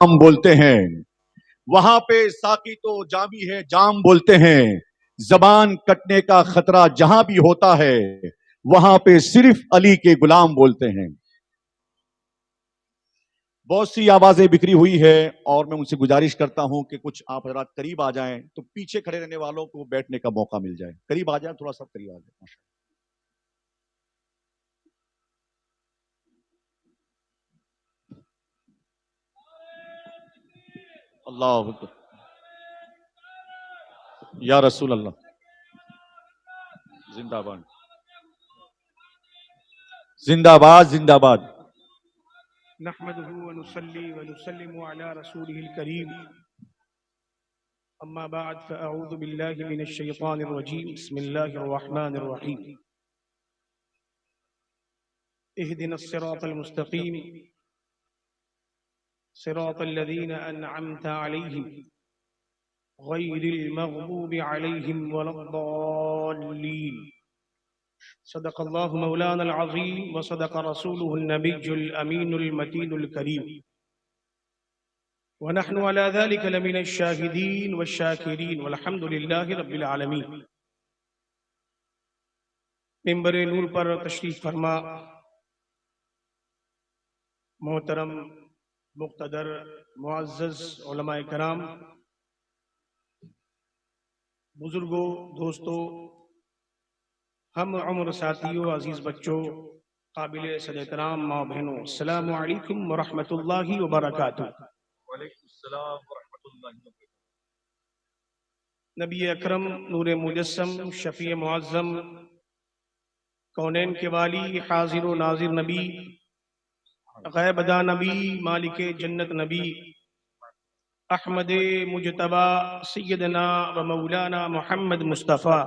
ہم بولتے ہیں، وہاں پہ ساقی تو جامی ہے جام بولتے ہیں، زبان کٹنے کا خطرہ جہاں بھی ہوتا ہے وہاں پہ صرف علی کے غلام بولتے ہیں۔ بہت سی آوازیں بکھری ہوئی ہے اور میں ان سے گزارش کرتا ہوں کہ کچھ آپ حضرات قریب آ جائیں تو پیچھے کھڑے رہنے والوں کو بیٹھنے کا موقع مل جائے۔ قریب آ جائیں، تھوڑا سا قریب آ جائیں۔ اللہ اکبر، یا رسول اللہ، زندہ باد، زندہ باد، زندہ باد۔ نحمده ونصلي ونسلم على رسوله الكريم أما بعد فأعوذ بالله من الشيطان الرجيم بسم الله الرحمن الرحيم اهدنا الصراط المستقيم صراط الذين أنعمت عليهم غير المغضوب عليهم ولا الضالين صدق الله مولانا العظيم وصدق رسوله النبي الأمين المتين الكريم ونحن على ذلك لمن الشاهدين والشاكرين والحمد لله رب العالمين۔ منبر نور پر تشریف فرما محترم مقتدر معزز علماء کرام، بزرگوں، دوستوں، ہم عمر ساتھیوں، عزیز بچوں، قابل صد احترام ماں بہنوں، السلام علیکم ورحمۃ اللہ وبرکاتہ۔ وعلیکم السلام ورحمۃ اللہ وبرکاتہ۔ نبی اکرم نور مجسم شفیع معظم کونین کے والی حاضر و ناظر نبی غیب داں نبی مالک جنت نبی احمد مجتبی سیدنا و مولانا محمد مصطفیٰ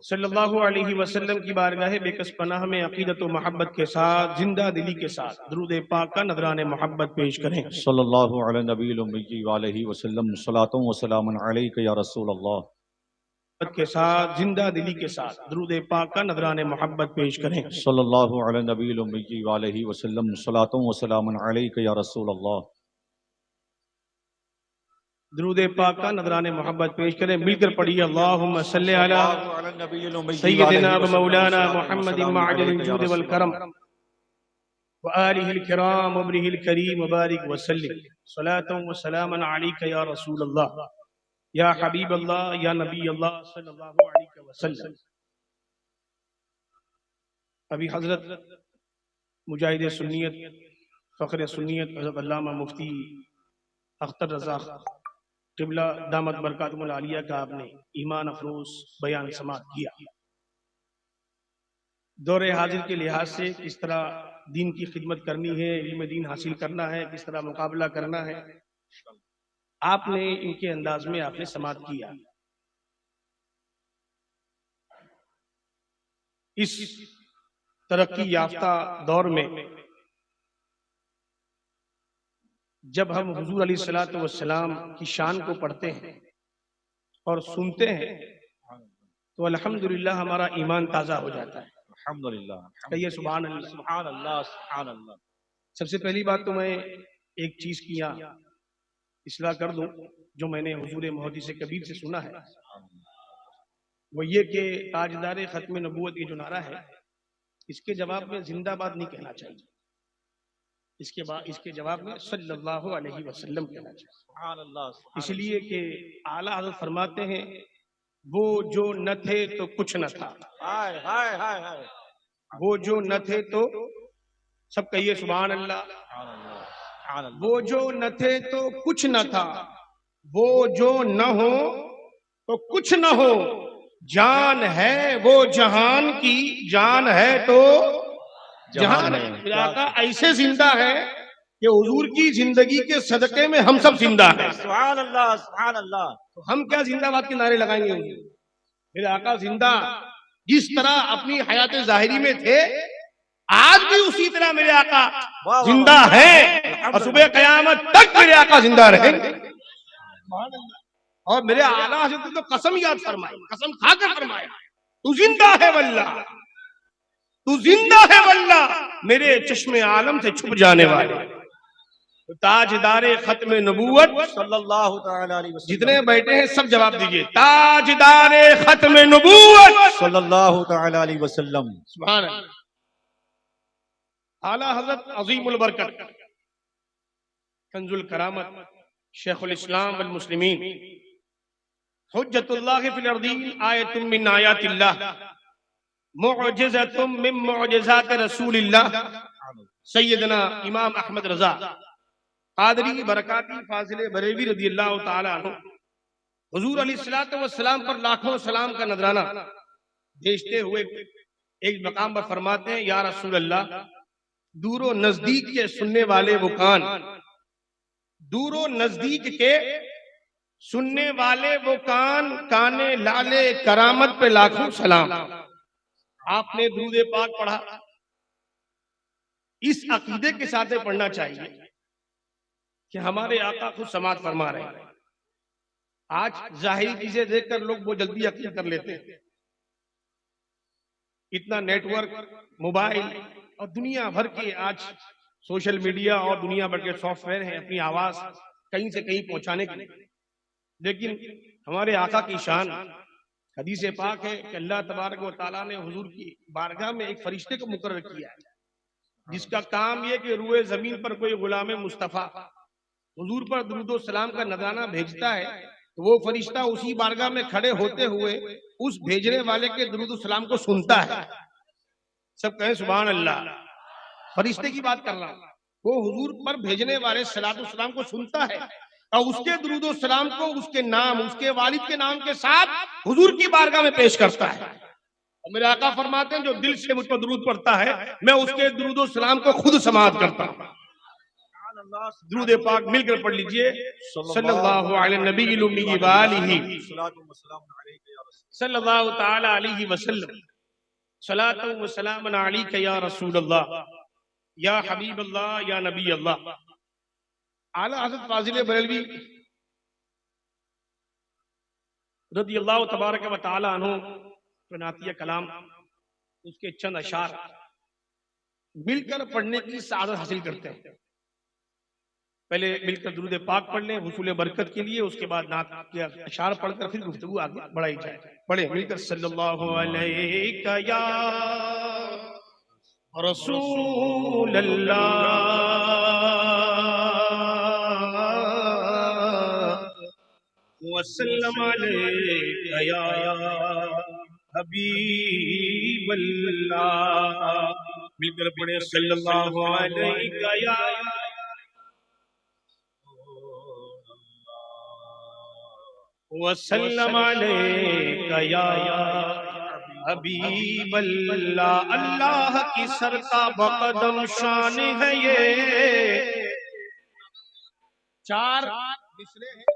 صلی اللہ علیہ وسلم کی بارگاہ بے کس پناہ میں عقیدت و محبت کے ساتھ، زندہ دلی کے ساتھ درود پاک کا نذران محبت پیش کریں۔ صلی اللہ علی نبی الامی وآلہ وسلم، صلاۃ و سلام علیک یا رسول اللہ۔ کے ساتھ، زندہ دلی کے ساتھ درود پاک کا نذران محبت پیش کریں۔ صلی اللہ علی نبی الامی وآلہ وسلم، صلاۃ و سلام علیک یا رسول اللہ۔ درود پاک کا نذران محبت پیش کریں، مل کر پڑھیے اللہم صلی علی سیدنا و مولانا محمد معجل الجود والکرم وآلہ الکرام وابنہ الکریم وبارک وسلم، صلاۃ و سلام علیک یا رسول اللہ، یا حبیب اللہ، یا نبی اللہ صلی اللہ علیہ وسلم۔ ابھی حضرت مجاہد سنیت، فخر سنیت حضرت علامہ مفتی اختر رضا قبلہ دامت برکاتہم العالیہ کا آپ نے ایمان افروز بیان سماعت کیا۔ دور حاضر کے لحاظ سے کس طرح دین کی خدمت کرنی ہے، علم دین حاصل کرنا ہے، کس طرح مقابلہ کرنا ہے، آپ نے ان کے انداز میں آپ نے سماعت کیا۔ اس ترقی یافتہ دور میں جب ہم حضور علیہ الصلوۃ والسلام کی شان کو پڑھتے ہیں اور سنتے ہیں تو الحمدللہ ہمارا ایمان تازہ ہو جاتا ہے۔ الحمدللہ، کہیے سبحان اللہ، سبحان اللہ، سبحان اللہ۔ سب سے پہلی بات تو میں ایک چیز کیا اصلاح کر دوں جو میں نے حضور محدث کبیر سے سنا ہے، وہ یہ کہ تاجدار ختم نبوت یہ جو نعرہ ہے اس کے جواب میں زندہ باد نہیں کہنا چاہیے، اس کے جواب میں صلی اللہ علیہ وسلم کہنا چاہیے۔ سبحان اللہ، اس لیے کہ اعلیٰ حضرت فرماتے ہیں وہ جو نہ تھے تو کچھ نہ تھا، ہائے ہائے ہائے ہائے، وہ جو نہ تھے تو، سب کہیے سبحان اللہ، سبحان اللہ، سبحان اللہ۔ وہ جو نہ تھے تو کچھ نہ تھا، وہ جو نہ ہو تو کچھ نہ ہو، جان ہے وہ جہان کی، جان ہے تو جہان ہے۔ میرا آقا ایسے زندہ ہے کہ حضور کی زندگی کے صدقے میں ہم سب زندہ ہیں۔ سبحان اللہ، سبحان اللہ۔ تو ہم کیا زندہ باد کے نعرے لگائیں گے؟ میرے آقا زندہ جس طرح اپنی حیات ظاہری میں تھے آج بھی اسی طرح میرے آقا زندہ ہیں اور صبح قیامت تک میرے آقا زندہ رہیں گے۔ اور میرے اعلیٰ حضرت تو قسم یاد فرمائی، قسم کھا کر فرمایا تو زندہ ہے واللہ، تو زندہ ہے واللہ، میرے چشم عالم سے چھپ جانے والے تاجدار ختم نبوت صلی اللہ تعالی علیہ وسلم. جتنے بیٹھے ہیں سب جواب دیجئے. تاجدار ختم نبوت صلی اللہ تعالی علیہ وسلم. سبحان اللہ. اعلیٰ حضرت عظیم البرکت کنز الکرامت شیخ الاسلام والمسلمین حجت اللہ فی الارضین آیت من آیات اللہ معجزت من معجزات رسول اللہ سیدنا امام احمد رضا قادری برکاتی فاضل بریلوی رضی اللہ تعالی عنہ حضور علیہ الصلوۃ والسلام پر لاکھوں سلام کا نذرانہ بھیجتے ہوئے ایک مقام پر فرماتے ہیں یا رسول اللہ دور و نزدیک کے سننے والے وہ کان، دور و نزدیک کے سننے والے وہ کان، کانے لالے کرامت پہ لاکھوں سلام. آپ نے درود پاک پڑھا، اس عقیدے کے ساتھ پڑھنا چاہیے کہ ہمارے آقا خود سماعت فرما رہے ہیں. آج ظاہری چیزیں دیکھ کر لوگ وہ جلدی عقیدہ کر لیتے ہیں. اتنا نیٹ ورک، موبائل اور دنیا بھر کے آج سوشل میڈیا اور دنیا بھر کے سافٹ ویئر ہیں اپنی آواز کہیں سے کہیں پہنچانے کے لیے. لیکن ہمارے آقا کی شان حدیث پاک ہے کہ اللہ تبارک و تعالیٰ نے حضور کی بارگاہ میں ایک فرشتے کو مقرر کیا ہے جس کا کام یہ کہ روئے زمین پر کوئی غلام مصطفیٰ حضور پر درود و سلام کا نذرانہ بھیجتا ہے تو وہ فرشتہ اسی بارگاہ میں کھڑے ہوتے ہوئے اس بھیجنے والے کے درود و سلام کو سنتا ہے. سب کہیں سبحان اللہ. فرشتے کی بات کر رہا ہوں. وہ حضور پر بھیجنے والے صلاۃ و سلام کو سنتا ہے اور اس کے درود و سلام کو اس کے نام، اس کے والد کے نام کے ساتھ حضور کی بارگاہ میں پیش کرتا ہے. اور میرے آقا فرماتے ہیں جو دل سے مجھ پر درود پڑھتا ہے میں اس کے درود و سلام کو خود سماعت کرتا ہوں. درود پاک مل کر پڑھ لیجئے. صلی اللہ علیہ نبی الامی وآلہ صلی اللہ تعالی علیہ وسلم. صلاۃ و سلام علیک یا رسول اللہ یا حبیب اللہ یا نبی اللہ. اعلیٰ حضرت فاضل بریلوی رضی اللہ تبارک و تعالی عنہ نعتیہ کلام اس کے چند اشعار مل کر پڑھنے کی سعادت حاصل کرتے ہیں. پہلے مل کر درود پاک پڑھ لیں حصول برکت کے لیے، اس کے بعد نعت کے اشعار پڑھ کر پھر گفتگو آگے بڑھائی جائے. پڑھیں مل کر. صلی اللہ علیہ یا رسول اللہ وسلم علیک یا حبیب اللہ. مل کر پڑھیں. صلی اللہ علیک یا وسلم علیک یا حبیب اللہ. اللہ کی سر کا بقدم شان ہے یہ. چار مصرے ہیں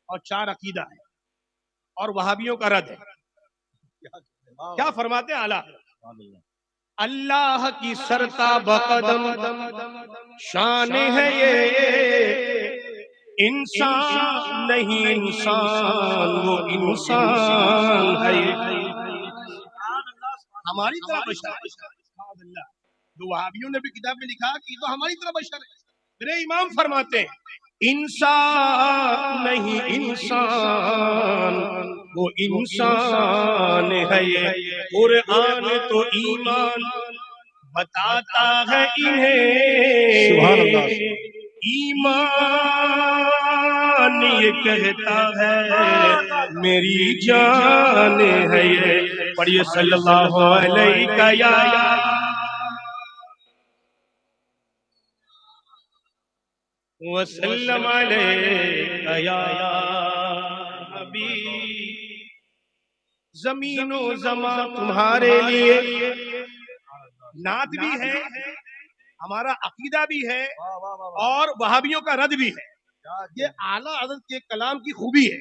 اور چار عقیدہ ہے اور وہابیوں کا رد ہے. کیا فرماتے ہیں اعلیٰ؟ اللہ کی سر کا بقدم شان ہے یہ، انسان نہیں انسان وہ انسان ہے. ہماری طرح بشر ہے. جو وہابیوں نے بھی کتاب میں لکھا کہ یہ تو ہماری طرح بشر ہے. میرے امام فرماتے ہیں انسان نہیں انسان وہ انسان ہے یہ. قرآن تو ایمان بتاتا ہے انہیں، سبحان اللہ. ایمان یہ کہتا ہے میری جان ہے یہ. پڑھیے. صلی اللہ علیہ یا وسلم علیک یا حبیب. زمین و زمان تمہارے لیے. نعت بھی ہے، ہمارا عقیدہ بھی ہے اور وہابیوں کا رد بھی ہے. یہ اعلیٰ حضرت کے کلام کی خوبی ہے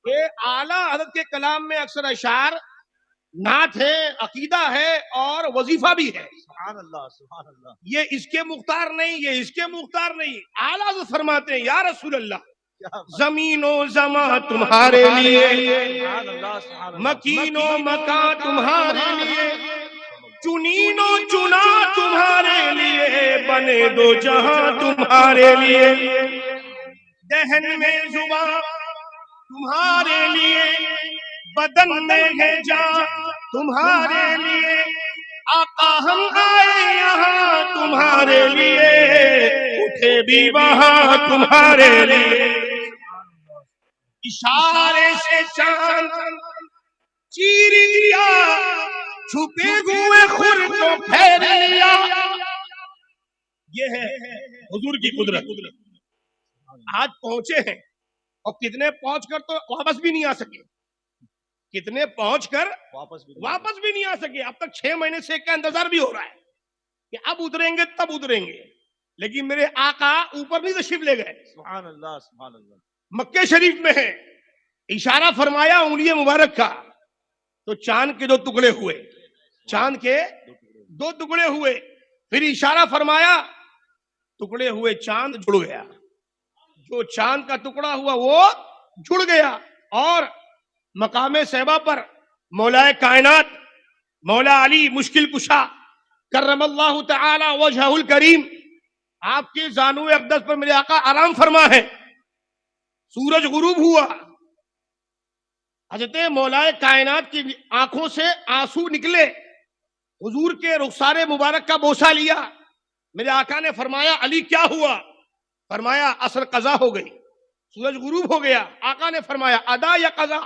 کہ اعلیٰ حضرت کے کلام میں اکثر اشعار نعت ہے، عقیدہ ہے اور وظیفہ بھی ہے. سبحان اللہ. سبحان اللہ. یہ اس کے مختار نہیں، یہ اس کے مختار نہیں. اعلیٰ حضرت فرماتے ہیں یا رسول اللہ زمین و زمان تمہارے لیے، مکین و مکان تمہارے لیے، چنینو چنا تمہارے لیے، بنے دو جہاں تمہارے لیے، دہن میں زبان تمہارے لیے، بدن میں ہے جان تمہارے لیے، آقا ہم آئے یہاں تمہارے لیے، اٹھے بھی وہاں تمہارے لیے، اشارے سے چاند چیر دیا، چھپے ہوئے خور کو پھیر لیا۔ یہ ہے حضور کی قدرت۔ آج پہنچے ہیں اور کتنے پہنچ کر تو واپس بھی نہیں آ سکے، کتنے پہنچ کر واپس بھی نہیں آ سکے۔ اب تک 6 مہینے سے کا انتظار بھی ہو رہا ہے کہ اب اتریں گے تب اتریں گے، لیکن میرے آقا اوپر بھی تشریف لے گئے، سبحان اللہ سبحان اللہ۔ مکے شریف میں ہے، اشارہ فرمایا انگلی مبارک کا تو چاند کے 2 ٹکڑے ہوئے، چاند کے 2 ٹکڑے ہوئے، پھر اشارہ فرمایا ٹکڑے ہوئے چاند جڑ گیا، جو چاند کا ٹکڑا ہوا وہ جڑ گیا، اور مقام صحبہ پر مولا کائنات مولا علی مشکل کشا کرم اللہ تعالی وجہہ الکریم، آپ کے زانو اقدس پر میرے آقا آرام فرما ہے۔ سورج غروب ہوا، حضرت مولا کائنات کی آنکھوں سے آنسو نکلے، حضور کے رخسار مبارک کا بوسہ لیا، میرے آقا نے فرمایا علی کیا ہوا؟ فرمایا عصر قضا ہو گئی، سورج غروب ہو گیا۔ آقا نے فرمایا ادا یا قضا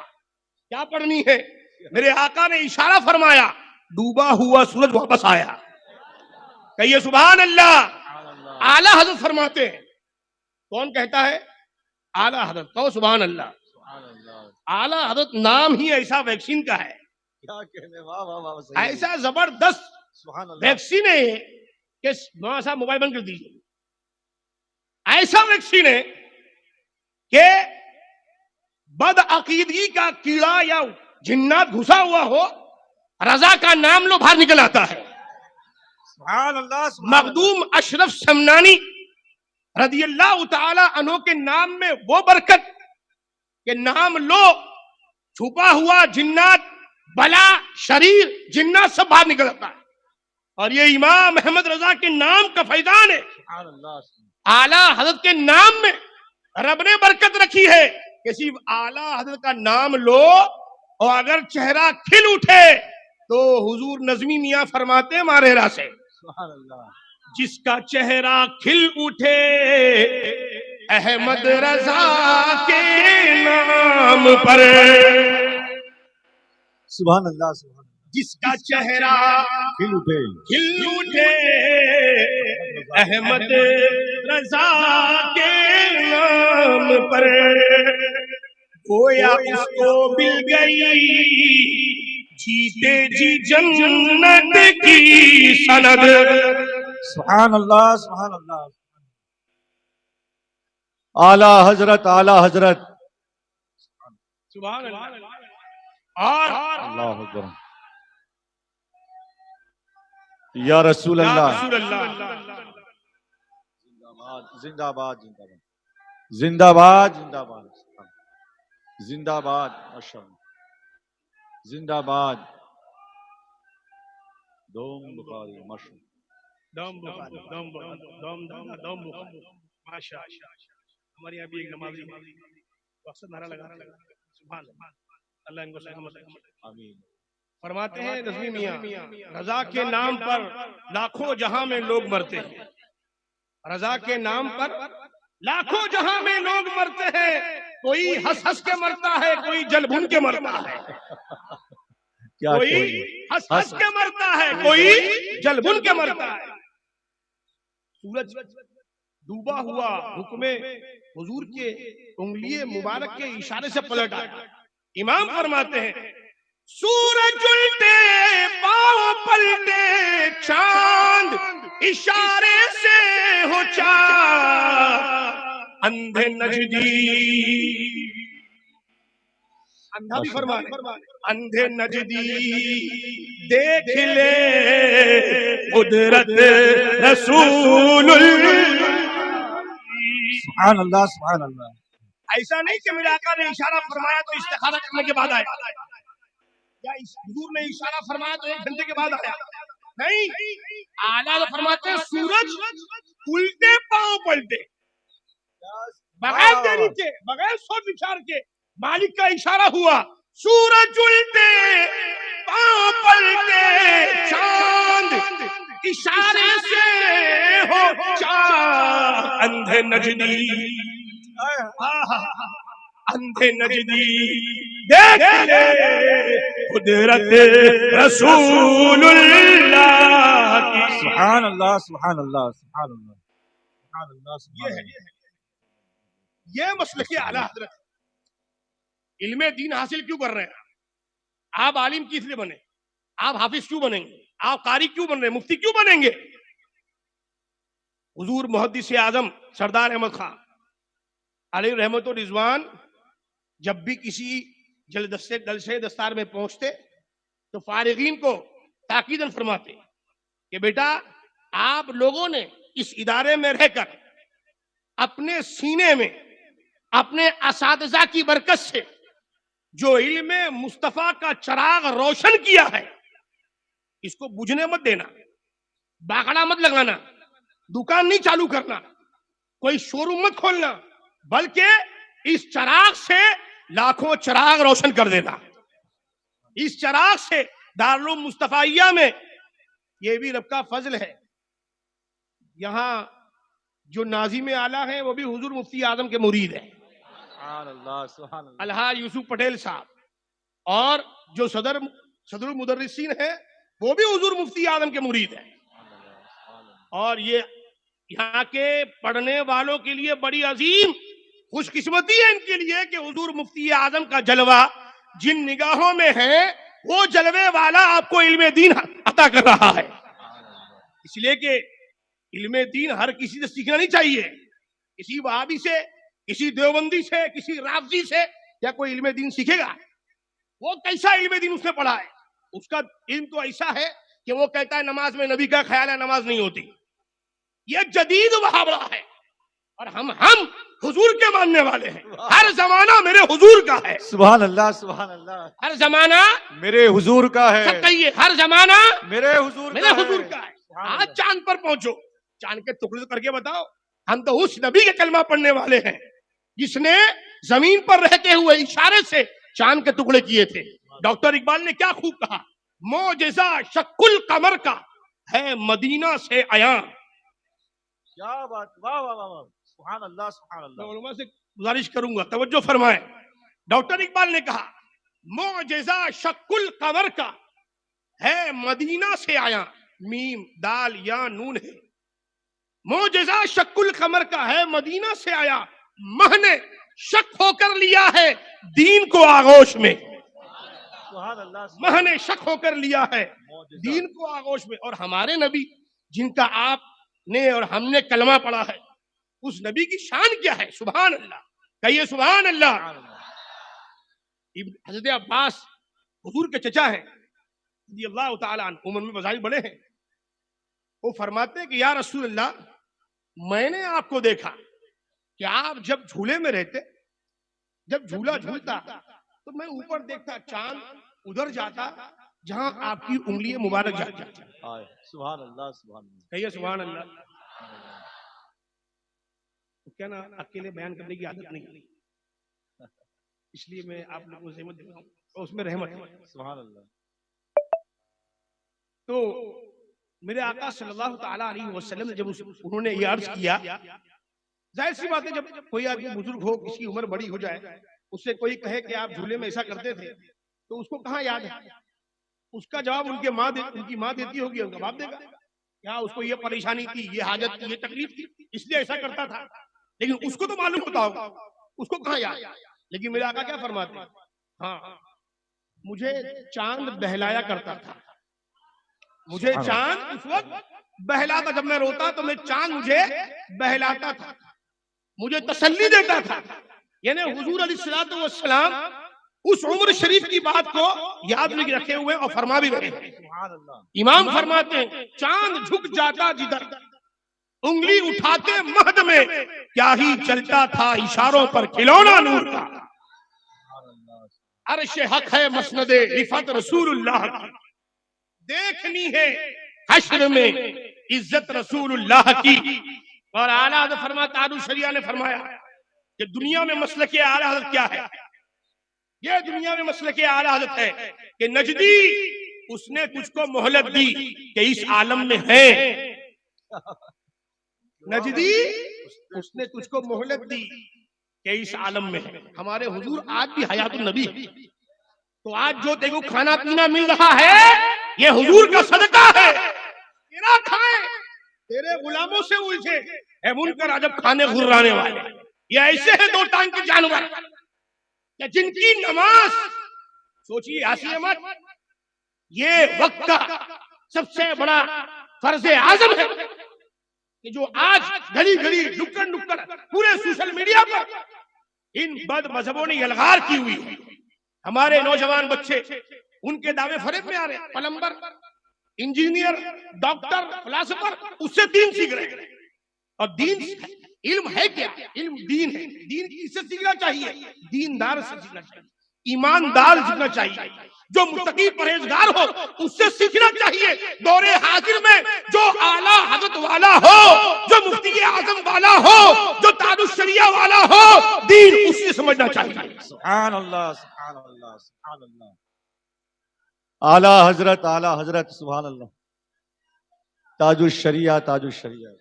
کیا پڑھنی ہے؟ میرے آقا نے اشارہ فرمایا ڈوبا ہوا سورج واپس آیا۔ کہیے سبحان اللہ۔ اعلیٰ حضرت فرماتے ہیں، کون کہتا ہے؟ اعلیٰ حضرت، کہو سبحان اللہ۔ اعلیٰ حضرت نام ہی ایسا ویکسین کا ہے، کیا کہنے، واہ واہ واہ، صحیح۔ ایسا زبردست سبحان اللہ۔ ویکسین ہے کہ مولانا صاحب موبائل بند کر دیجیے، ایسا ویکسین ہے کہ بد عقیدگی کا کیڑا یا جنات گھسا ہوا ہو، رضا کا نام لو باہر نکل آتا ہے۔ سبحان اللہ سبحان اللہ۔ مخدوم اشرف سمنانی رضی اللہ تعالی عنہ کے نام میں وہ برکت کہ نام لو، چھپا ہوا جنات، بلا، شریر، جنات سب باہر نکل آتا ہے، اور یہ امام احمد رضا کے نام کا فیضان ہے۔ سبحان اللہ۔ اعلیٰ حضرت کے نام میں رب نے برکت رکھی ہے کہ صرف اعلیٰ حضرت کا نام لو اور اگر چہرہ کھل اٹھے تو حضور نظمی میاں فرماتے ماریرا سے، سبحان اللہ۔ جس کا چہرہ کھل اٹھے احمد رضا کے نام پر، سبحان اللہ سبحان اللہ۔ جس کا چہرہ کھل اٹھے کھل اٹھے احمد رضا کے نام پر، گویا اس کو مل گئی جیتے جی جنت کی سند۔ سبحان اللہ سبحان اللہ۔ اعلی حضرت، اعلی حضرت، سبحان اللہ۔ اور اللہ اکبر، یا رسول اللہ، رسول اللہ، زندہ باد زندہ باد زندہ باد، زندہ باد زندہ باد، ماشاء اللہ، زندہ باد، دوم بخاری، ماشاء اللہ۔ دم بخاری، دم بخاری، دم بخاری، ماشاءاللہ۔ ہمارے یہاں بھی ایک نمازی وقت نعرہ لگا رہا ہے، سبحان اللہ، اللہ ان کو سلامت رکھے۔ آمین۔ فرماتے ہیں نظمی میاں، رضا کے نام پر لاکھوں جہاں میں لوگ مرتے ہیں، رضا کے نام پر لاکھوں جہاں میں لوگ مرتے ہیں، کوئی ہنس ہنس کے مرتا ہے، کوئی جل بھن کے مرتا ہے، کیا کوئی کہیے؟ ہنس ہنس کے مرتا ہے، کوئی جل بھن کے مرتا ہے۔ سورج ڈوبا ہوا حکم حضور کے انگلی مبارک کے اشارے سے پلٹ آیا۔ امام فرماتے ہیں سورج الٹے پاؤں پلٹے، چاند اشارے سے ہو چار، اندھے نجدی، اندھا بھی فرمانے، اندھے نجدی دیکھ لے قدرت رسول اللہ۔ سبحان اللہ سبحان اللہ۔ ایسا نہیں کہ میرے آقا نے اشارہ فرمایا تو استخارہ کرنے کے بعد آیا، یا حضور نے اشارہ فرمایا تو 1 گھنٹے کے بعد آیا، نہیں، اعلیٰ تو فرماتے ہیں سورج الٹے پاؤں پلٹے، بغیر دیری کے، بغیر سوچ وچار کے مالک کا اشارہ ہوا، سورج الٹے پاؤں پلٹے، چاند اشارے سے ہو چاند، اندھے نجدی، اندھے نجدی دیکھ لے قدرت رسول اللہ کی۔ سبحان اللہ سبحان اللہ سبحان اللہ سبحان اللہ سبحان اللہ۔ یہ مسلک اعلیٰ حضرت، علم دین حاصل کیوں کر رہے ہیں آپ؟ عالم کس لیے بنے؟ آپ حافظ کیوں بنیں گے؟ آپ قاری کیوں بن رہے ہیں؟ مفتی کیوں بنیں گے؟ حضور محدث اعظم سردار احمد خان علیہ رحمت و رضوان جب بھی کسی جلسے دستار میں پہنچتے تو فارغین کو تاکیداً فرماتے کہ بیٹا آپ لوگوں نے اس ادارے میں رہ کر اپنے سینے میں اپنے اساتذہ کی برکت سے جو علم مصطفیٰ کا چراغ روشن کیا ہے اس کو بجھنے مت دینا، باخڑا مت لگانا، دکان نہیں چالو کرنا، کوئی شو روم مت کھولنا، بلکہ اس چراغ سے لاکھوں چراغ روشن کر دینا۔ اس چراغ سے دارالعلوم مصطفیہ میں، یہ بھی رب کا فضل ہے، یہاں جو ناظم اعلیٰ ہیں وہ بھی حضور مفتی اعظم کے مرید ہیں، سبحان اللہ سبحان اللہ۔ الحاج یوسف پٹیل صاحب، اور جو صدر المدرسین ہیں وہ بھی حضور مفتی اعظم کے مرید ہیں۔ اور یہ یہاں کے پڑھنے والوں کے لیے بڑی عظیم خوش قسمتی ہے ان کے لیے کہ حضور مفتی اعظم کا جلوہ جن نگاہوں میں ہے وہ جلوے والا آپ کو علم دین عطا کر رہا ہے۔ اس لیے کہ علم دین ہر کسی سے سیکھنا نہیں چاہیے، کسی وہابی سے، کسی دیوبندی سے، کسی رافضی سے کیا کوئی علم دین سیکھے گا؟ وہ کیسا علم دین اس نے پڑھا ہے؟ اس کا علم تو ایسا ہے کہ وہ کہتا ہے نماز میں نبی کا خیال ہے، نماز نہیں ہوتی۔ یہ جدید وہابڑا ہے، اور ہم حضور کے ماننے والے ہیں۔ ہر زمانہ میرے حضور کا ہے، سبحان اللہ سبحان اللہ۔ ہر زمانہ میرے حضور کا ہے، سب کہیے ہر زمانہ میرے حضور کا ہے۔ آج چاند پر پہنچو، چاند کے ٹکڑے کر کے بتاؤ، ہم تو اس نبی کے کلمہ پڑھنے والے ہیں جس نے زمین پر رہتے ہوئے اشارے سے چاند کے ٹکڑے کیے تھے۔ ڈاکٹر اقبال نے کیا خوب کہا، معجزہ شق القمر کا ہے مدینہ سے عیاں۔ کیا بات، واہ واہ واہ واہ، سبحان اللہ سبحان میں اللہ۔ علماء سے گزارش کروں گا توجہ فرمائیں۔ ڈاکٹر اقبال نے کہا معجزہ شق القمر کا ہے مدینہ سے عیاں، میم دال یا نون ہے۔ معجزہ شق القمر کا ہے مدینہ سے آیا، مہ نے شک ہو کر لیا ہے دین کو آغوش میں۔ سبحان اللہ مہ نے شک ہو کر لیا ہے دین کو آغوش میں۔ اور ہمارے نبی جن کا آپ نے اور ہم نے کلمہ پڑھا ہے، اس نبی کی شان کیا ہے؟ سبحان اللہ، کہیے سبحان اللہ۔ حضرت عباس حضور کے چچا ہیں رضی اللہ تعالیٰ عنہ، عمر میں بظاہر بڑے ہیں، وہ فرماتے ہیں کہ یا رسول اللہ میں نے آپ کو دیکھا کہ آپ جب جھولے میں رہتے، جب جھولا جھولتا تو میں اوپر دیکھتا چاند ادھر جاتا جہاں آپ کی انگلی مبارک جاتی۔ سبحان اللہ سبحان اللہ۔ کہیے سبحان اللہ۔ کیا نا اکیلے بیان کرنے کی عادت نہیں، اس لیے میں آپ لوگوں کو زحمت دے رہا ہوں اور اس میں رحمت ہے۔ سبحان اللہ۔ تو میرے آقا صلی اللہ تعالیٰ علیہ وسلم نے جب انہوں نے یہ عرض کیا، ظاہر سی بات ہے جب کوئی آدمی بزرگ ہو، کسی کی عمر بڑی ہو جائے، اس سے کوئی کہے کہ آپ جھولے میں ایسا کرتے تھے تو اس کو کہاں یاد ہے؟ اس کا جواب ان کی ماں دیتی ہوگی، ان کا باپ دے گا، کیا اس کو یہ پریشانی تھی، یہ حاجت تھی، یہ تکلیف تھی، اس لیے ایسا کرتا تھا، لیکن اس کو تو معلوم ہوتا ہوگا، اس کو کہاں یاد۔ لیکن میرے آقا کیا فرماتے ہیں، ہاں مجھے چاند بہلایا کرتا تھا، مجھے چاند اس وقت بہلاتا، جب میں روتا تو میں چاند مجھے بہلاتا تھا، مجھے تسلی دیتا تھا۔ یعنی حضور علیہ السلام اس عمر شریف کی بات کو یاد بھی رکھے ہوئے اور فرما بھی رہے ہیں۔ امام فرماتے ہیں چاند جھک جاتا جدھر، انگلی اٹھاتے مہد میں، کیا ہی چلتا تھا اشاروں پر کھلونا نور کا۔ عرش حق ہے مسند رفعت رسول اللہ کی، دیکھنی ہے حشر میں عزت رسول اللہ کی. اور اعلیٰ حضرت فرمایا، تاج الشریعہ نے فرمایا کہ دنیا میں مسلک اعلیٰ حضرت کیا ہے؟ یہ دنیا میں مسلک اعلیٰ حضرت ہے کہ نجدی اس نے تجھ کو مہلت دی کہ اس عالم میں ہے. نجدی اس نے تجھ کو مہلت دی کہ اس عالم میں ہے. ہمارے حضور آج بھی حیات النبی ہے. تو آج جو دیکھو کھانا پینا مل رہا ہے یہ حضور کا صدقہ ہے. تیرا کھائے تیرے غلاموں سے الجھے اے منکر عجب کھانے غرانے والے. یہ ایسے ہیں دو ٹانگ کے جانور کہ جن کی نماز سوچیے یاسین احمد، یہ وقت کا سب سے بڑا فرض اعظم ہے کہ جو آج گھڑی گھڑی نکڑ نکڑ پورے سوشل میڈیا پر ان بد مذہبوں نے یلغار کی ہوئی ہے. ہمارے نوجوان بچے ان کے دعوے فریب میں آ رہے ہیں. پلمبر، انجینئر، ڈاکٹر، فلاسفر، اس سے دین سیکھ رہے ہیں. اور دین علم ہے کیا؟ علم دین ہے. دین کس سے سیکھنا چاہیے؟ دیندار سے سیکھنا چاہیے، ایماندار سیکھنا چاہیے، جو متقی پرہیزگار ہو اس سے سیکھنا چاہیے. دور حاضر میں جو اعلیٰ حضرت والا ہو، جو مفتی اعظم والا ہو، جو تاج الشریعہ والا ہو، دین اسی سمجھنا چاہیے. سبحان اللہ سبحان اللہ سبحان اللہ. اعلیٰ حضرت سبحان اللہ. تاج الشریعہ تاج الشریعہ.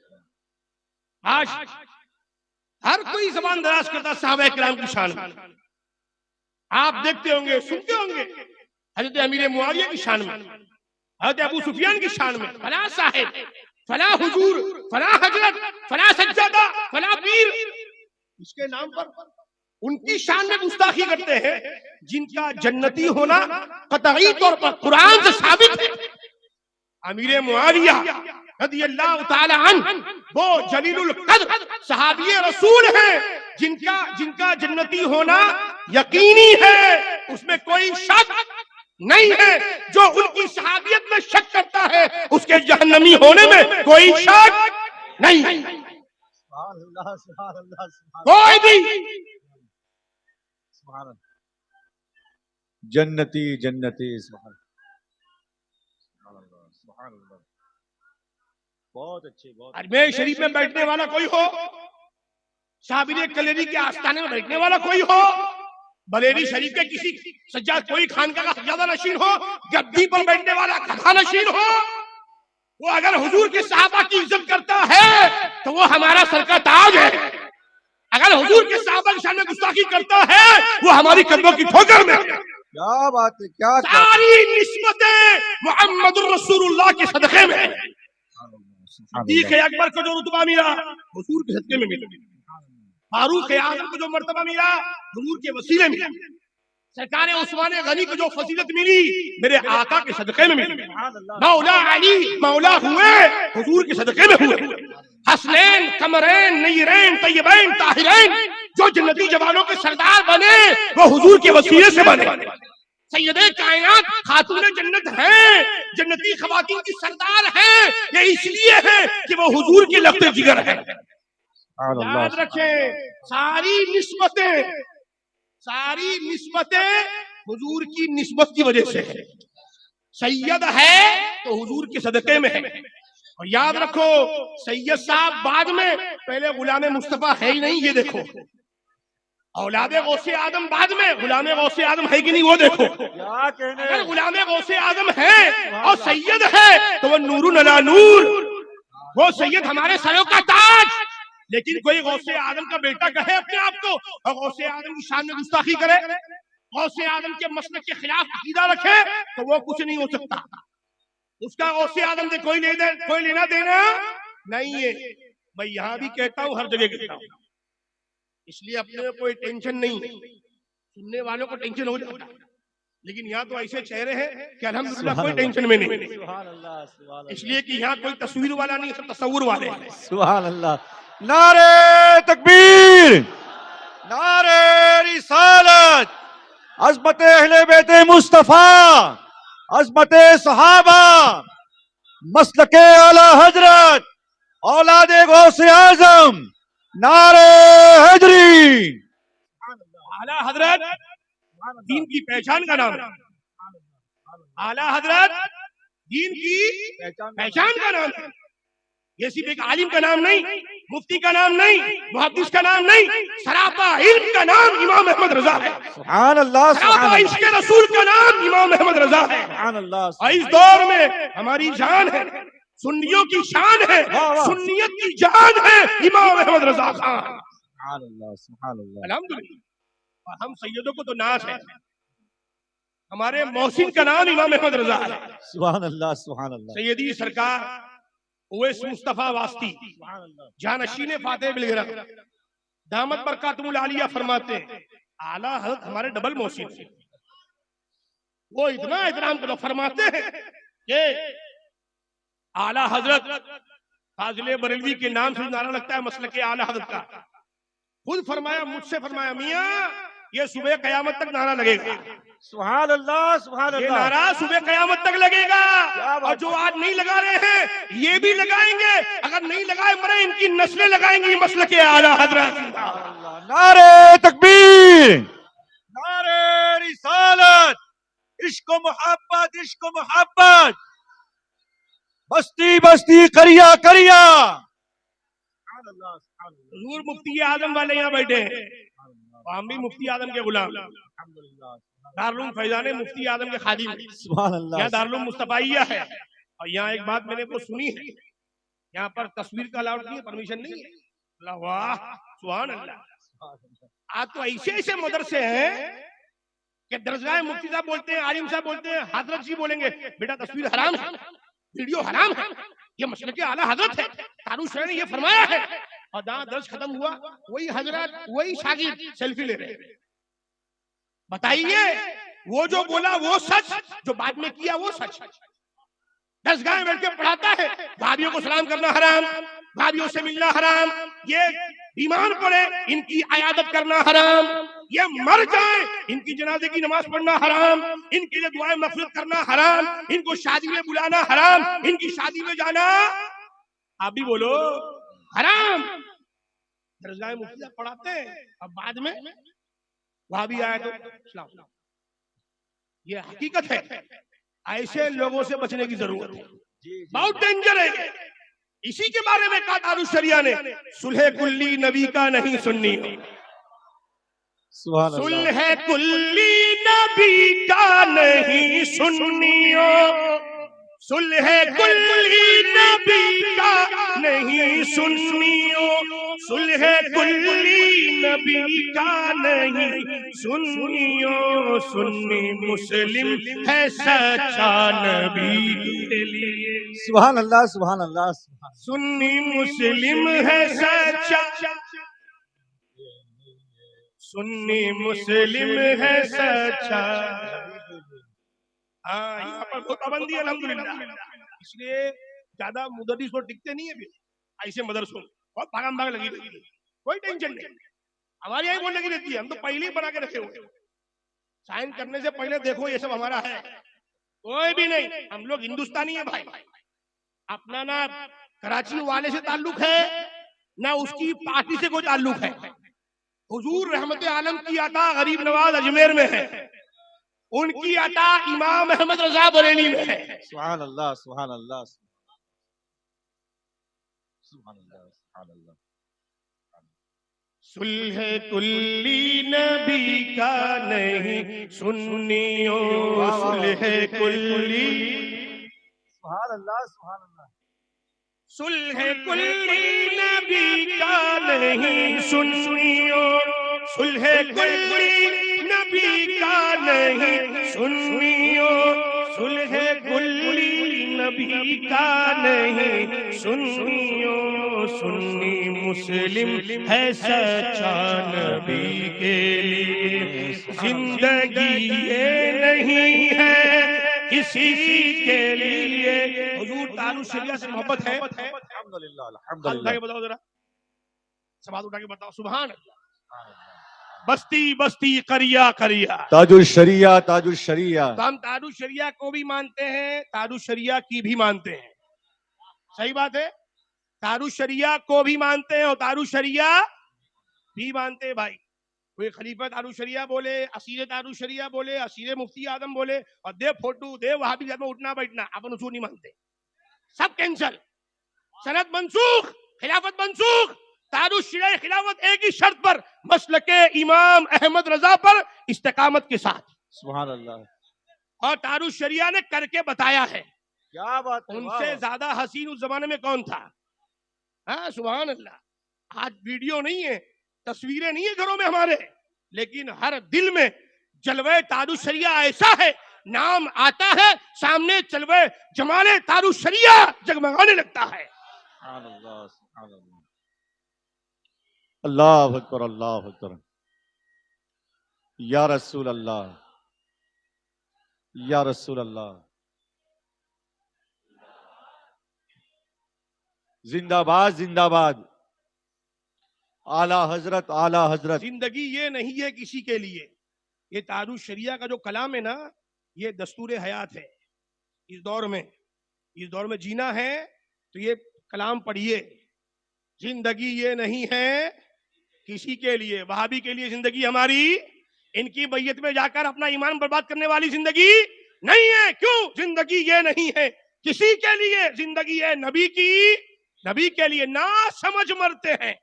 آج ہر کوئی زبان دراز کرتا صحابہ کرام کی شان میں. آپ دیکھتے ہوں گے، سنتے ہوں گے حضرت امیر معاویہ کی شان میں، حضرت ابو سفیان کی شان میں فلاں صاحب، فلاں حضور، فلاں حضرت، فلاں سجادہ، فلاں پیر. اس کے نام پر ان کی شان میں گستاخی کرتے ہیں جن کا جنتی ہونا قطعی طور پر قرآن سے ثابت ہے. امیر معاویہ رضی اللہ تعالی عنہ وہ جلیل القدر صحابی رسول ہیں جن کا جنتی ہونا یقینی ہے، اس میں کوئی شک نہیں ہے. جو ان کی صحابیت میں شک کرتا ہے اس کے جہنمی ہونے میں کوئی شک نہیں ہے. سبحان اللہ سبحان اللہ سبحان کوئی بھی اللہ. جنتی جنتی سبحان سبحان اللہ سبحان اللہ. بہت اچھے بہت اجمیر شریف میں بیٹھنے والا کوئی ہو، صابر کلیری کے آستانے میں بیٹھنے والا کوئی ہو، بریلی شریف کے کسی سجاد کوئی خانقاہ کا سجادہ نشین ہو، گدی پر بیٹھنے والا گدھا نشین ہو، وہ اگر حضور کے صحابہ کی عزت کرتا ہے تو وہ ہمارا سر کا تاج ہے. اگر حضور کے صحابہ کی شان میں گستاخی کرتا ہے وہ ہماری قدموں کی ٹھوکر میں. کیا بات ہے، کیا ساری نسبتیں محمد الرسول اللہ کے صدقے میں. صدیق اکبر کو جو رتبہ ملا حضور کے صدقے میں ملا، فاروق اعظم کو جو مرتبہ ملا حضور کے وسیلے میں، سرکار عثمان غنی کو جو فضیلت ملی میرے آقا کے صدقے میں ملی. مولا علی مولا ہوئے حضور کے صدقے میں ہوئے. حسنین، قمرین، نیرین، طیبین، طاہرین جو جنتی جوانوں کے سردار بنے وہ حضور کے وسیلے سے بنے. سید کائنات خاتون جنت ہیں، جنتی خواتین کی سردار ہیں، یہ اس لیے ہے کہ وہ حضور کے لخت جگر ہے. یاد رکھیں ساری نسبتیں حضور کی نسبت کی وجہ سے ہے. سید ہے تو حضور کے صدقے میں ہے. اور یاد رکھو سید صاحب بعد میں، پہلے غلام مصطفیٰ ہے ہی نہیں. یہ دیکھو اولاد غوث آدم بعد میں، غلام غوث آدم ہے کہ نہیں وہ دیکھو. کیا کہنے. اگر غلام غوث آدم ہے اور سید ہے تو وہ نور علی نور، وہ سید ہمارے سروں کا تاج. لیکن کوئی غوث آدم کا بیٹا کہے اپنے آپ کو اور غوث آدم کی شان میں گستاخی کرے، غوث آدم کے مسلک کے خلاف عقیدہ رکھے تو وہ کچھ نہیں ہو سکتا. اس کا غوث آدم سے کوئی لینا دینا نہیں ہے. میں یہاں بھی کہتا ہوں، ہر جگہ کہتا ہوں، اس لیے اپنے کوئی ٹینشن نہیں، سننے والوں کو ٹینشن ہو جاتا ہے. لیکن یہاں تو ایسے چہرے ہیں کہ الحمدللہ کوئی ٹینشن میں نہیں. سبحان اللہ سبحان اللہ. اس لیے کہ یہاں کوئی تصویر والا نہیں، سب تصور والے ہیں. سبحان اللہ. نعرے تکبیر، نعرے رسالت، عظمت اہل بیت مصطفیٰ، عظمت صحابہ، مسلک اعلی حضرت، اولاد غوث اعظم، نعرے حیدری. اعلیٰ حضرت دین کی پہچان کا نام ہے. اعلیٰ حضرت دین کی پہچان کا نام ہے. یہ صرف ایک عالم کا نام نہیں, مفتی کا نام نہیں, محدث کا نام نہیں, سراپا علم کا نام امام احمد رضا ہے. سبحان اللہ سراپا عشق رسول کا نام امام احمد رضا ہے. سبحان اللہ اور اس دور میں ہماری جان ہے, سنیوں کی شان ہے, سنیت کی جان ہے امام احمد رضا خان. سبحان اللہ سبحان اللہ الحمدللہ. اور ہم سیدوں کو تو ناز ہے, ہمارے محسن کا نام امام احمد رضا ہے. سبحان اللہ سبحان اللہ سیدی سرکار اویس مصطفیٰ واسطی جانشین فاتح بلگرہ دامت برکاتہم العالیہ فرماتے ہیں اعلیٰ حضرت ہمارے ڈبل محسن ہیں. وہ اتنا احترام کرو, فرماتے ہیں کہ اعلیٰ حضرت فاضل بریلوی کے نام سے نعرہ لگتا ہے مسلک اعلیٰ حضرت کا. خود فرمایا, مجھ سے فرمایا, میاں یہ صبح قیامت تک نعرہ لگے گا. سبحان اللہ سبحان یہ اللہ نعرہ صبح قیامت تک لگے گا, اور جو آج نہیں لگا رہے ہیں یہ بھی لگائیں گے. اگر نہیں لگائے مرے, ان کی نسلیں لگائیں گی مسلک اعلیٰ حضرت. نعرے تکبیر, نعرے رسالت, عشق و محبت, عشق و محبت, بستی بستی کریا کریا. حضور مفتی اعظم والے یہاں بیٹھے ہیں, ہم بھی مفتی اعظم کے غلام, دارالعلوم فیضان مفتی اعظم کے خادم ہیں. سبحان اللہ یہاں دارالعلوم مصطفیٰیہ ہے, اور یہاں ایک بات میں نے وہ سنی ہے, یہاں پر تصویر کا الاؤڈ نہیں ہے, پرمیشن نہیں ہے. اللہ واہ سبحان اللہ. آج تو ایسے ایسے مدرسے ہیں کہ درسگاہ مفتی صاحب بولتے ہیں, عالم صاحب بولتے ہیں, حضرت جی بولیں گے بیٹا تصویر حرام ہے, ویڈیو حرام ہے, یہ مسلک اعلیٰ حضرت ہے, تاروش شاہ نے یہ فرمایا ہے. اور جہاں درس ختم ہوا وہی حضرت وہی شاگرد سیلفی لے رہے ہیں. بتائیے وہ جو بولا وہ سچ, جو بعد میں کیا وہ سچ. درسگاہ میں بیٹھ کے پڑھاتا ہے, بھابھیوں کو سلام کرنا حرام, بھابھیوں سے ملنا حرام, یہ بیمار پڑے ان کی عیادت کرنا حرام, یہ مر جائیں ان کی جنازے کی نماز پڑھنا حرام, ان کے لیے دعائیں مغفرت کرنا حرام, ان کو شادی میں بلانا حرام, ان کی شادی میں جانا آپ بھی بولو حرام. درسگاہ مفتی صاحب پڑھاتے ہیں, اب بعد میں وہاں بھی آیا تو اسلام. یہ حقیقت ہے, ایسے لوگوں سے بچنے کی ضرورت ہے, بہت ڈینجر ہے. اسی کے بارے میں کہا دارو شریعہ نے, صلح کلی نبی کا نہیں سنی, سبحان اللہ صلح کلی نبی کا نہیں سنیو, صلح کلی نبی کا نہیں سنیو, صلح کلی نبی کا نہیں سنیو, سنی مسلم ہے سچا نبی کے لیے, سبحان اللہ سبحان اللہ سنی مسلم ہے سچا, سنی مسلم ہے سچا. ہاں یہاں پر بہت پابندی ہے الحمدللہ, اس لیے زیادہ مدرس کو ٹکتے نہیں ہے. ایسے مدرسوں بہت بھاگم بھاگ لگی رہتی ہے, کوئی ٹینشن نہیں. ہماری یہاں بول لگی رہتی ہے, ہم تو پہلے ہی بنا کے رکھے ہوئے, سائن کرنے سے پہلے دیکھو یہ سب ہمارا ہے, کوئی بھی نہیں. ہم لوگ ہندوستانی ہیں بھائی, اپنا نہ کراچی والے سے تعلق ہے نہ اس کی پارٹی سے کوئی تعلق ہے. حضور رحمت عالم کی عطا غریب نواز اجمیر میں ہے, ان کی عطا امام احمد رضا بریلی میں ہے. سبحان اللہ سبحان اللہ سبحان اللہ سبحان اللہ. صلح کلی نبی کا نہیں سنیو, صلح کلی سبحان اللہ سبحان اللہ. صلح کلی نبی کا نہیں سنیو, صلح کلی نبی کا نہیں سنیو, صلح کلی نبی کا نہیں سنیو, سنی مسلم ہے سچا نبی کے لیے, زندگی یہ نہیں ہے کسی کے لیے. حضور تعالی شریعہ سے محبت ہے, الحمدللہ ہاتھ اٹھا الحمدللہ. کے بتاؤ ذرا, سب ہاتھ اٹھا کے بتاؤ سبحان اللہ. بستی بستی کریا کریا, تاج الشریعہ تاج الشریعہ. تو ہم تاج الشریعہ کو بھی مانتے ہیں, تاج الشریعہ کی بھی مانتے ہیں. صحیح بات ہے, تاج الشریعہ کو بھی مانتے ہیں اور تاج الشریعہ بھی مانتے ہیں بھائی. کوئی خلیفہ دارو شریعہ بولے، اسیر دارو شریعہ بولے، اسیر مفتی اعظم بولے اور دے فوٹو دے وہابی میں اٹھنا بیٹھنا، اپن اصول نہیں مانتے، سب کینسل، سند منسوخ، خلافت منسوخ، دارو شریعہ خلافت ایک ہی شرط پر، مسلک امام احمد رضا پر استقامت کے ساتھ. سبحان اللہ. اور دارو شریعہ نے کر کے بتایا ہے. کیا بات ہے. ان واہ سے واہ. زیادہ حسین اس زمانے میں کون تھا؟ ہاں سبحان اللہ. آج ویڈیو نہیں ہے، تصویریں نہیں ہیں گھروں میں ہمارے، لیکن ہر دل میں جلوہ دارو شریعہ ایسا ہے، نام آتا ہے سامنے جلوہ جمال دارو شریعہ جگمگانے لگتا ہے. سبحان اللہ. سبحان اللہ. اللہ اکبر اللہ اکبر. یا رسول اللہ یا رسول اللہ. زندہ باد زندہ باد. اعلی حضرت اعلی حضرت. زندگی یہ نہیں ہے کسی کے لیے. یہ دارو شریعہ کا جو کلام ہے نا، یہ دستور حیات ہے. اس دور میں جینا ہے تو یہ کلام پڑھیے. زندگی یہ نہیں ہے کسی کے لیے. وہابی کے لیے زندگی ہماری ان کی بیعت میں جا کر اپنا ایمان برباد کرنے والی زندگی نہیں ہے. کیوں؟ زندگی یہ نہیں ہے کسی کے لیے، زندگی ہے نبی کی. نبی کے لیے نا سمجھ مرتے ہیں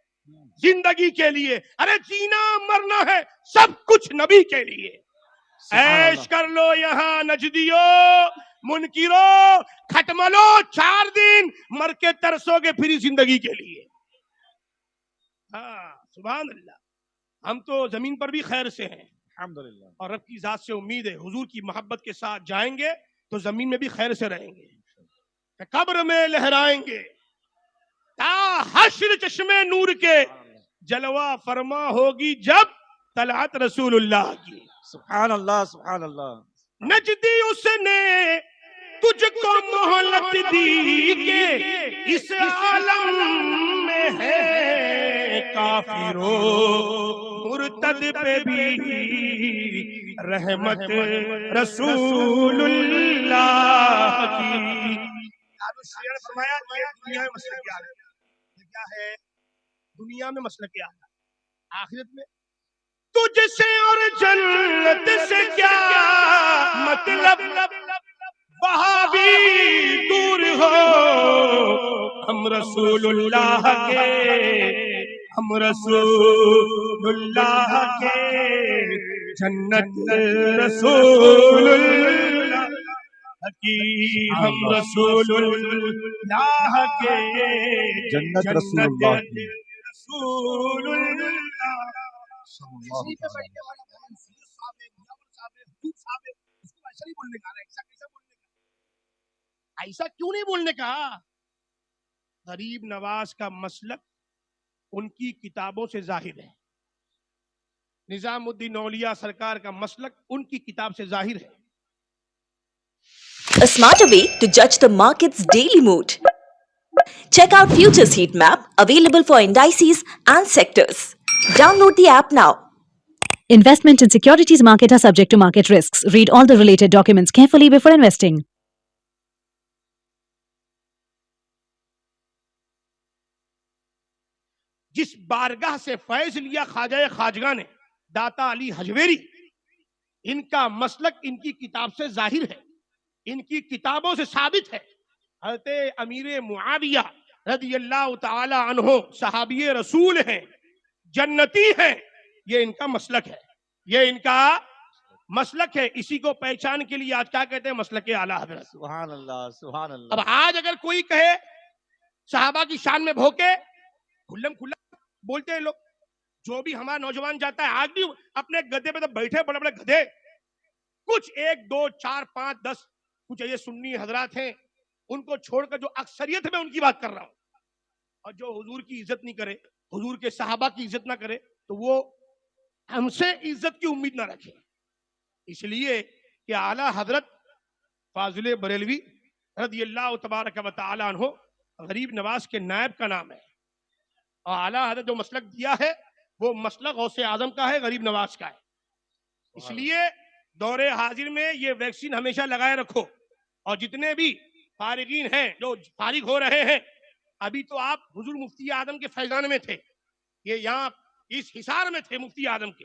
زندگی کے لیے. ارے جینا مرنا ہے سب کچھ نبی کے لیے. ایش کر لو یہاں نجدیو، منکرو، کھٹملو 4 دن، مر کے ترسو گے پھر زندگی کے لیے. ہاں سبحان اللہ. ہم تو زمین پر بھی خیر سے ہیں الحمدللہ. اور رب کی ذات سے امید ہے حضور کی محبت کے ساتھ جائیں گے تو زمین میں بھی خیر سے رہیں گے. قبر میں لہرائیں گے تا حشر چشمے نور کے، جلوہ فرما ہوگی جب طلعت رسول اللہ کی. سبحان اللہ. سبحان اللہ. نجدی اس نے تجھ کو مہلت دی کہ اس عالم میں ہے کافرو مرتد پہ بھی رحمت رسول اللہ کی. نے فرمایا یہ دنیا میں مسئلہ کیا ہے. یہ کیا ہے؟ دنیا میں مسئلہ کیا ہے. آخرت میں تجھ سے اور جنت سے کیا مطلب، وہاں بھی دور ہو ہم رسول اللہ کے، ہم رسول اللہ کے، جنت رسول اللہ کی، ہم رسول اللہ کے، جنت رسول اللہ کی. رسول اللہ. تشریف پہ بیٹھنے والا بہن سید صاحب ہے، منور صاحب ہے، حدود صاحب ہے، اس کو ایسا نہیں بولنے کا. ایسا کیسا بولنے کا؟ ایسا کیوں نہیں بولنے کا؟ غریب نواز کا مسلک ان کی کتابوں سے ظاہر ہے. نظام الدین اولیاء سرکار کا مسلک ان کی کتاب سے ظاہر ہے. A smarter way to judge the market's daily mood. Check out Futures Heat Map, available for indices and sectors. Download the app now. Investment in securities market are subject to market risks. Read all the related documents carefully before investing. جس بارگاہ سے فیض لیا خواجہ خواجگاں نے، داتا علی حجویری، ان کا مسلک ان کی کتاب سے ظاہر ہے، ان کی کتابوں سے ثابت ہے. حضرت امیر معاویہ رضی اللہ تعالی عنہ صحابی رسول ہیں، جنتی ہیں. یہ ان کا مسلک ہے، یہ ان کا مسلک ہے. اسی کو پہچان کے لیے آج کیا کہتے ہیں؟ مسلک اعلیٰ حضرت. سبحان اللہ. سبحان اللہ. اب آج اگر کوئی کہے صحابہ کی شان میں بھوکے، کھلم کھلا بولتے ہیں لوگ. جو بھی ہمارا نوجوان جاتا ہے، آج بھی اپنے گدے پہ تو بیٹھے بڑے بڑے گدھے، کچھ 1 2 4 5 10 کچھ یہ سنی حضرات ہیں، ان کو چھوڑ کر جو اکثریت میں ان کی بات کر رہا ہوں. اور جو حضور کی عزت نہیں کرے، حضور کے صحابہ کی عزت نہ کرے، تو وہ ہم سے عزت کی امید نہ رکھے. اس لیے کہ اعلیٰ حضرت فاضل بریلوی رضی اللہ تبارک و تعالی عنہ غریب نواز کے نائب کا نام ہے. اور اعلیٰ حضرت جو مسلک دیا ہے وہ مسلک غوث اعظم کا ہے، غریب نواز کا ہے. اس لیے دور حاضر میں یہ ویکسین ہمیشہ لگائے رکھو. اور جتنے بھی فارغین ہیں جو فارغ ہو رہے ہیں، ابھی تو آپ حضور مفتی اعظم کے فیضان میں تھے، یہ یہاں اس حصار میں تھے مفتی اعظم کے.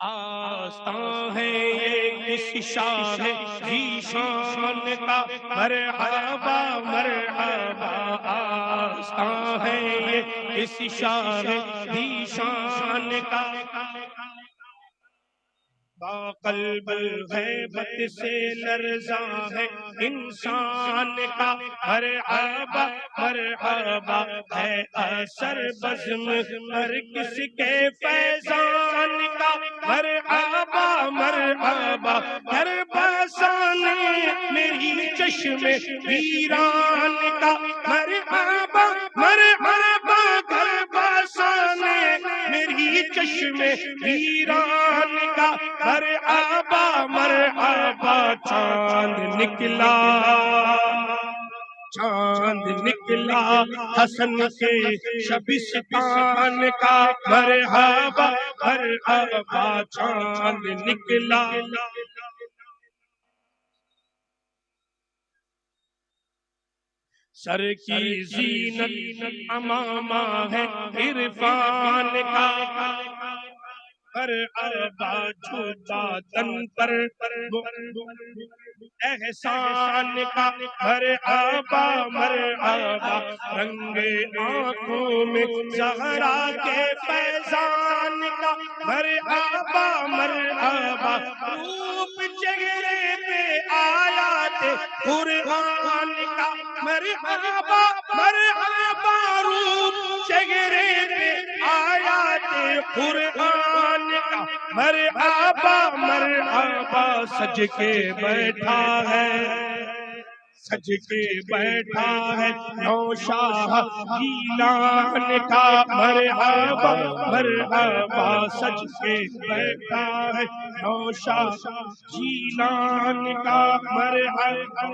آستان ہے یہ کس شاہ ذیشان کا، مرحبا مرحبا آستان ہے یہ کس شاہ ذیشان کا، با قلب الغیبت سے لرزاں ہے انسان کا، مرحبا مرحبا ہے اثر بزم ہر کس کے فیضان کا، مرحبا مرحبا در بسانے میری چشم ویران کا، مرحبا مرحبا در بسانے میری چشم ویران کا، مرحبا مرحبا چاند نکلا، چاند نکلا حسن کے شبستان کا، مرحبا مرحبا چاند نکلا، سر کی زینت امامہ ہے عرفان کا، مرحبا جھوٹا تن پر احسان کا، مرحبا مرحبا رنگ آنکھوں میں زہرا کے فیضان کا، مرحبا مرحبا روپ چہرے پہ آیات قرآن کا، مرحبا مرحبا روپ چہرے پہ آیات قرآن کا، مرحبا مرحبا سج کے بیٹھا ہے، سج کے بیٹھا ہے نوشاہ گیلان کا، مرحبا مرحبا سج کے بیٹھا ہے نوشاہ گیلان کا، مرحبا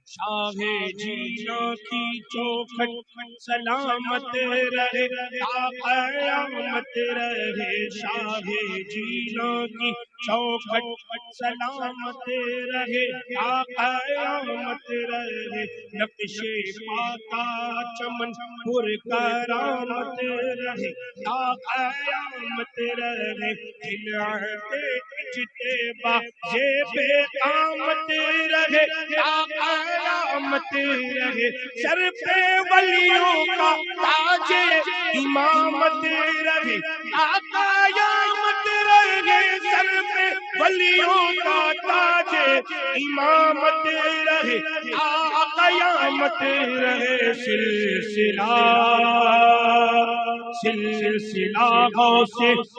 شاہ جینا کی چوکھٹ سلامت رہے تا قیامت رہے، شاہ جینا کی چوکھٹ سلامت رہے تا قیامت رہے، نقش پاتا چمن پر کرامت رہے تا قیامت رہے، خلعت اجتبا زیب قامت رہے تا قیامت رہے، سر پہ ولیوں کا تاج امامت رہے تا قیامت رہے، سر پہ ولیوں کا تاج امامت رہے تا قیامت رہے، سلسلہ سلسلہ غوث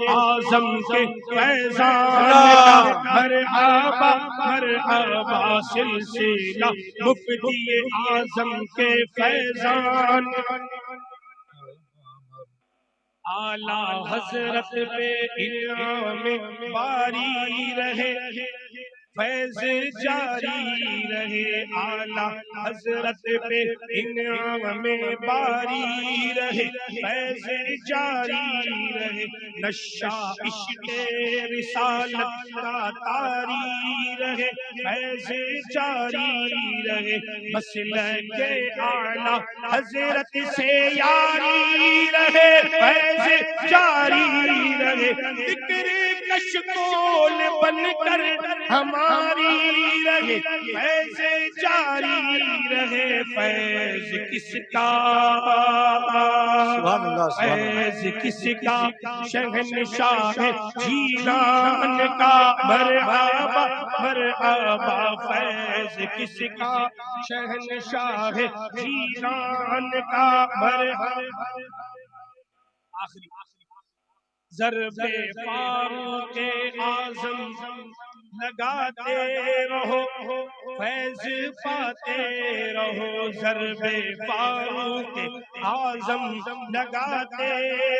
اعظم کے فیضان کا، مرحبا مرحبا سلسلہ مفتی اعظم کے فیضان، اعلیٰ حضرت پہ انعام باری رہے، فیض جاری رہے، اعلیٰ حضرت پہ انعام باری رہے، فیض جاری رہے، نشہ عشق رسالت کا طاری رہے، فیض جاری رہے، مسلک اعلیٰ حضرت سے یاری رہے، فیض جاری رہے، ذکر کشکول بن کر ہماری رہے، فیض جاری رہے، فیض کس کا، فیض کس کا شہنشاہ جیلان کا، مرحبا مرحبا فیض کس کا شہنشاہ جیلان کا، مرحبا آخری ضرب فاروق اعظم لگاتے رہو، فیض پاتے رہو، ضرب فاروق اعظم لگاتے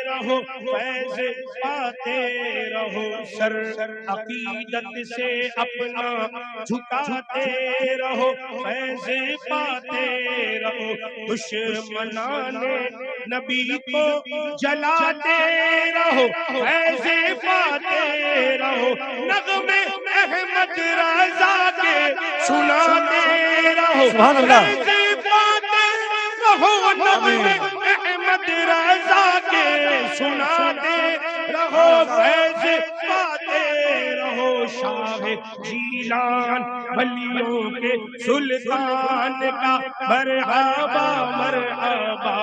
رہو، فیض پاتے رہو، سر عقیدت سے اپنا جھکاتے رہو، فیض پاتے رہو، دشمنان نبی کو جلاتے رہو، فیض پاتے رہو، نغمے احمد رضا کے سناتے رہو، فیض پاتے رہو، نغمے احمد رضا کے سناتے رہو۔ رہو فیض پاتے رہو شاہ جیلان ولیوں کے سلطان کا مرحبا مرحبا